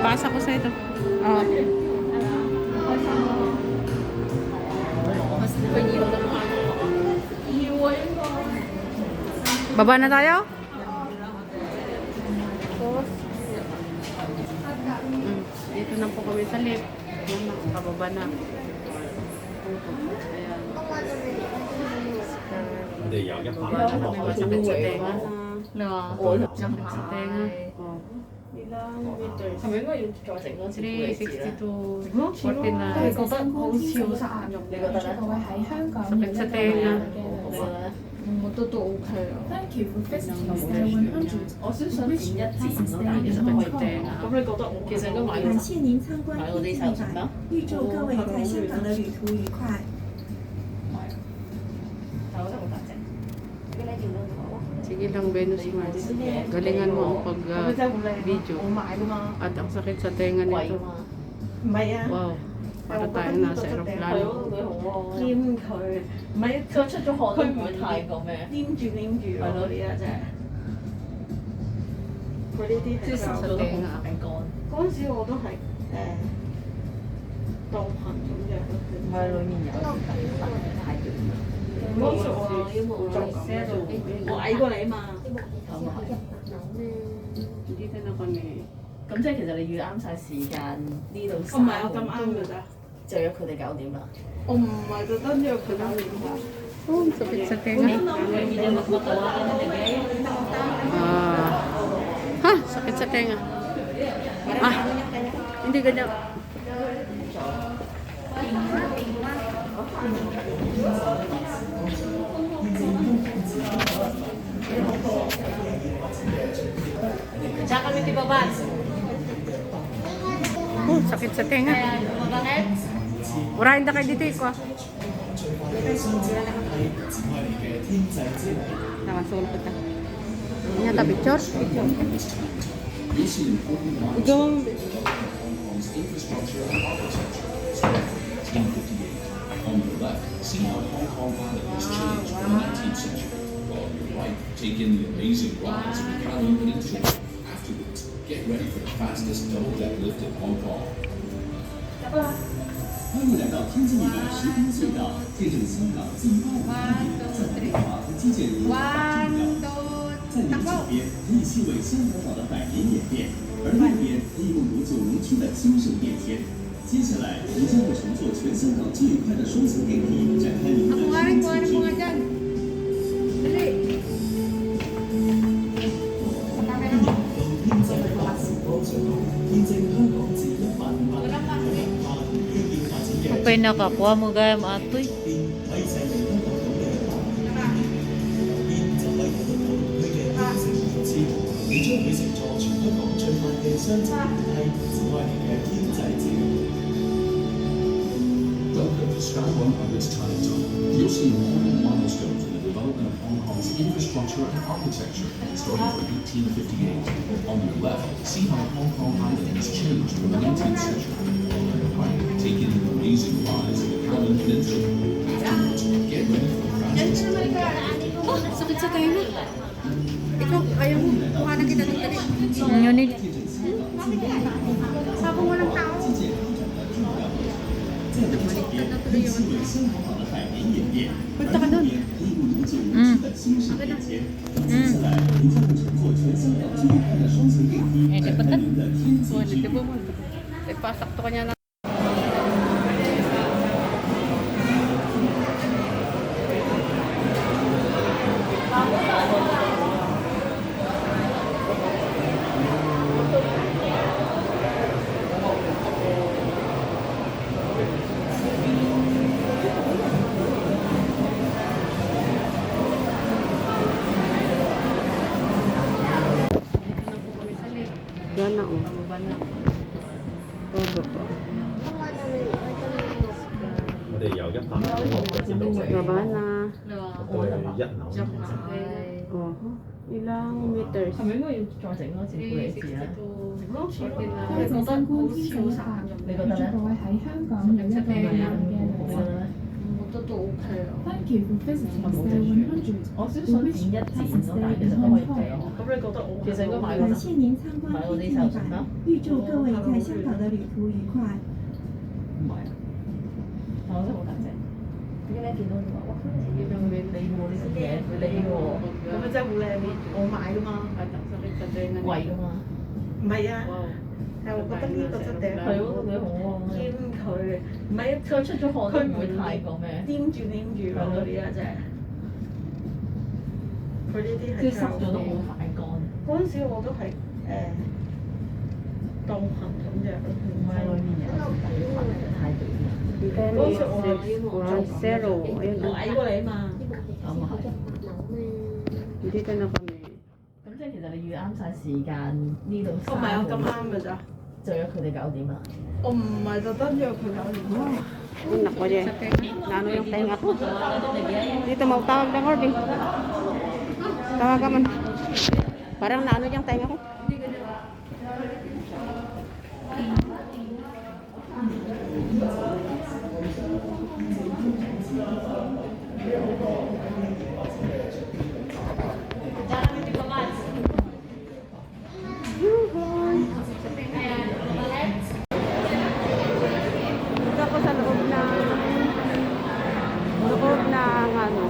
Pasa ko sa ito. Oh. Baba na tayo? Dito na po kami sa lift. Nakababa na. Ayan. Baba na kami. Masakit sa tenga na. Masakit sa tenga. Oh. 係咪應該要再整多次 362 49. 覺得好超散用，你覺得咧？會喺香港 Sakit sa tenga. 我都 OK 啊。 Thank you for visiting Star 100. 我相信點一折咯，但係其實佢正啊。咁你覺得我其實應該買感謝您參觀買我啲手信啦。預祝各位在香港的旅途愉快。但係我覺得好大隻。如果你見到嘅話， Sige lang, Venus Mars. Galingan mo ang pag-video. 我買㗎嘛， At ang sakit sa tenga 貴 nito. 㗎嘛。 唔係啊， Wow. Para tayo nasa 係 aeroplano. 咯，佢好咯。黏佢，唔係佢出咗汗都唔會太過咩？黏住係咯嗰啲啊，真係。佢呢啲係即係手做得好快乾。嗰陣時我都係當頻咁樣。唔係裡面有啲粉太短啦。嗰陣時我做咁樣做，我矮過你嘛。 Dito na kami. 咁即係其實你預啱晒時間呢度我唔係我咁啱㗎咋，就約佢哋9點啦。我唔係特登約佢搞掂㗎。 Oh, sakit sa tenga. Ah. Ha? Sakit sa tenga. Ah. Hindi ganyan. Diyan kami tibabas. Oh, sakit sa tenga. Bakit? Urahin na kayo dito iko. Nakasulpot na. Ini ata picture? Ikaw ang... On your left, see how Hong Kong Island has changed from the 19th century. While on your right, take in the amazing rise of the Kowloon Peninsula. Afterwards, get ready for the fastest double deck lift in Hong Kong. 欢迎来到天津里的时光隧道，见证香港近150年在文化和基建里发展重要。在您左边可以细味香港岛的百年演变，而右边可以目睹九龙区的兴盛变迁。接下来，我们将会乘坐全香港最快的双层电梯，展开您的新奇之旅。 Okay nakakuha mo gaya mo atoy. Welcome to Sky 100's Time Tunnel. You'll see important milestones in the development of Hong Kong's infrastructure and architecture, starting from 1858. On your left, see how Hong Kong Island has changed from the 19th century. On your right, take in the amazing rise of the Kowloon Peninsula. Afterwards, get ready for the fastest. Oh, sakit sa tenga. Ikaw, ayaw mo. Kuhanan kita ng dali. Yun eh. Sabong walang tao. 在我们这边可以细味香港岛的百年演变，而右边可以目睹九龙区的兴盛变迁。接下来，您将会乘坐全香港最快的双层电梯，展开您的天际之旅。 Ipasakto ka niya na. Yan na, oh. Baba na. Oh, baba. 我哋由100 Gabbana. Japanese. Oh, ilang meters? 係咪應該要再整多次背你字咧？咯，覺得好你覺得好瀟瀟灑咁樣？你覺得咧？各位喺香港有一個美麗嘅旅程。我覺得都 OK 啊。 Thank you for visiting Stay 100. 我少想剪一剪咯，但係其實都可以俾我。咁你覺得我其實應該買嗰陣感謝您參觀 PTV 版，預祝各位在香港的旅途愉快。唔係啊，但我真係好大隻。點解你見到你話哇？你喎呢隻嘢，你喎，咁咪真係好靚咯！我買噶嘛，貴㗎嘛。唔係啊，係我覺得呢個質地係咯，都幾好喎。兼佢，唔係佢出咗汗都唔會太過咩？黏住嗰啲啊，真係。佢呢啲係即係濕咗都好快乾。嗰陣時我都係當裙咁着咯。唔係裏面有太短啦。Depende sa zero. Ayun, 我矮過你啊嘛。咁啊係。 dito na kami. 咁即係其實你預啱晒時間呢度。唔係我咁啱㗎咋。就約佢哋9點啊。我唔係特登約佢9點。 Ay, nako, Jen. Naano yung tenga ko? Dito mo, tawag ng Orbi. Tawag ka man. Parang naano yung tenga ko. Dito ako sa loob ng ano,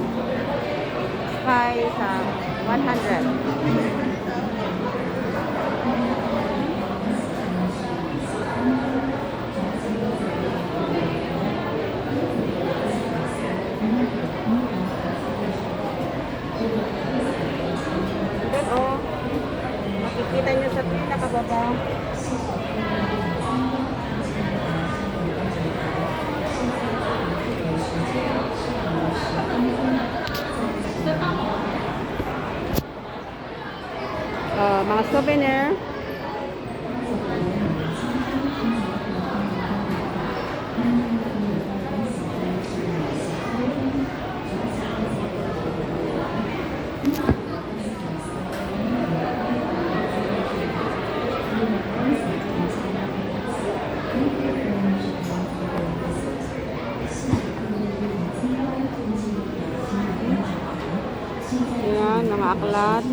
Sky sa 100. Then, oh, makikita nyo sa pinakababa. Mga souvenir. Yan, mga aklat.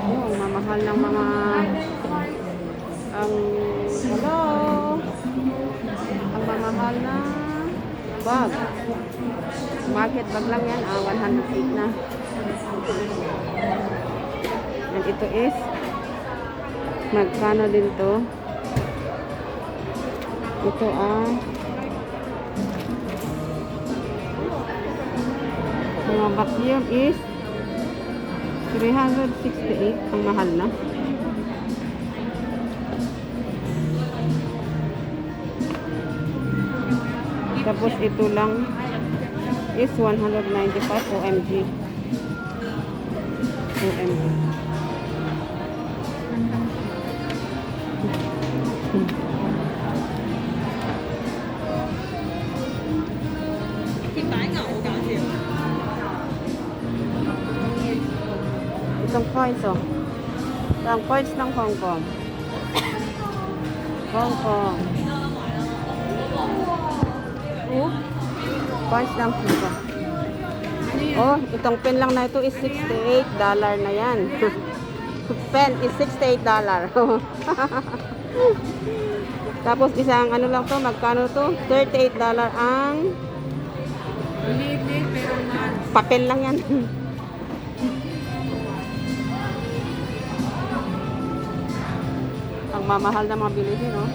Oh, mamahal ng mga hello. Ang mamahal na bag. Market bag lang yan. 108 na. And ito is magkano din to? Ito mga vacuum is 368. Ang mahal na. Tapos ito lang is 195 OMG. OMG. Itong coins, oh. Itong coins ng Hong Kong. Hong Kong. Coins ng Hong Kong. Oh, itong pen lang na ito is $68 na yan. Pen is $68. Tapos isang ano lang to, magkano to? $38 ang papel lang yan. Ang mamahal na mga bilihin, no?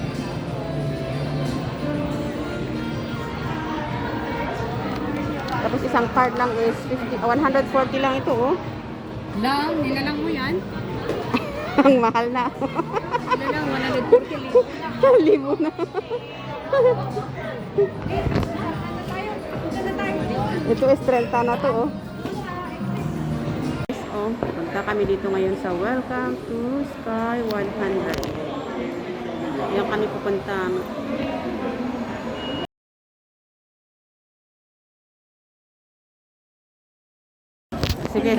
Tapos isang card lang is 140 lang ito, oh. Lang, nilalang mo yan? Ang mahal na. Ano lang, 140 Libo na. Ito is 30 na to, oh. Oh, punta kami dito ngayon sa Welcome to Sky 100. Yan kami pupunta. Sige.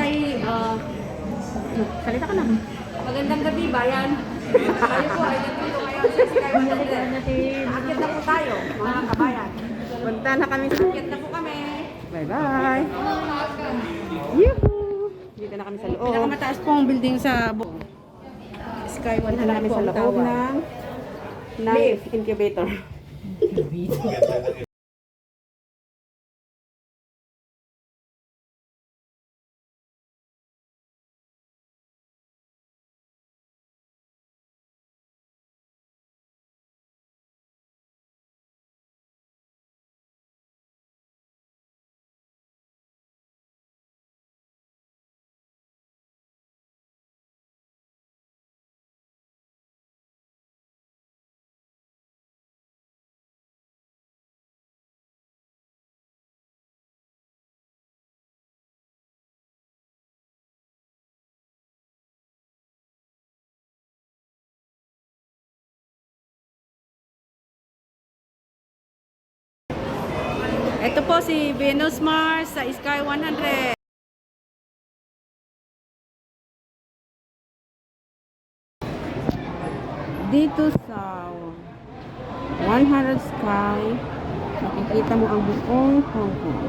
Salita ka na. Magandang gabi, bayan. Tayo po ay nandito ngayon sa Sky 100. Aakyat na po tayo, mga kabayan. Punta na kami sa... Aakyat na po kami. Bye-bye. Yuhu! Dito na kami sa loob. Pinakamataas pong building sa Sky Dito na 100 kami po sa ang loob tower. ng incubator. Ito po si Venus Mars sa Sky 100. Dito sa 100 Sky, makikita mo ang buong Hong Kong.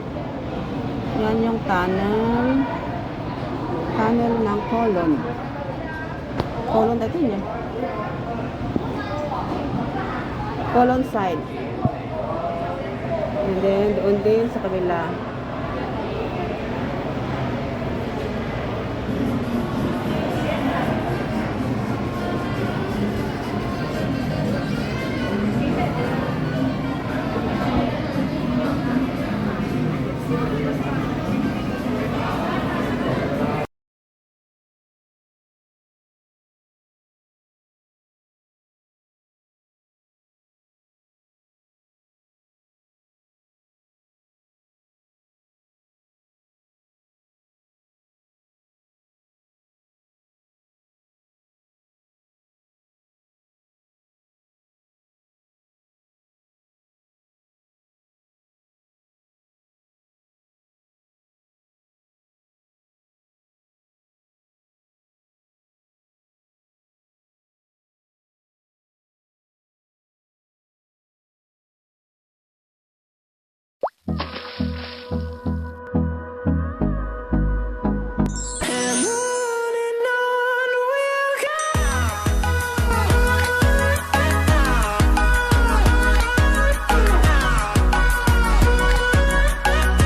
Yan yung tunnel. Tunnel ng Colon. Colon dito niya. Colon side. And then, doon din sa kabila.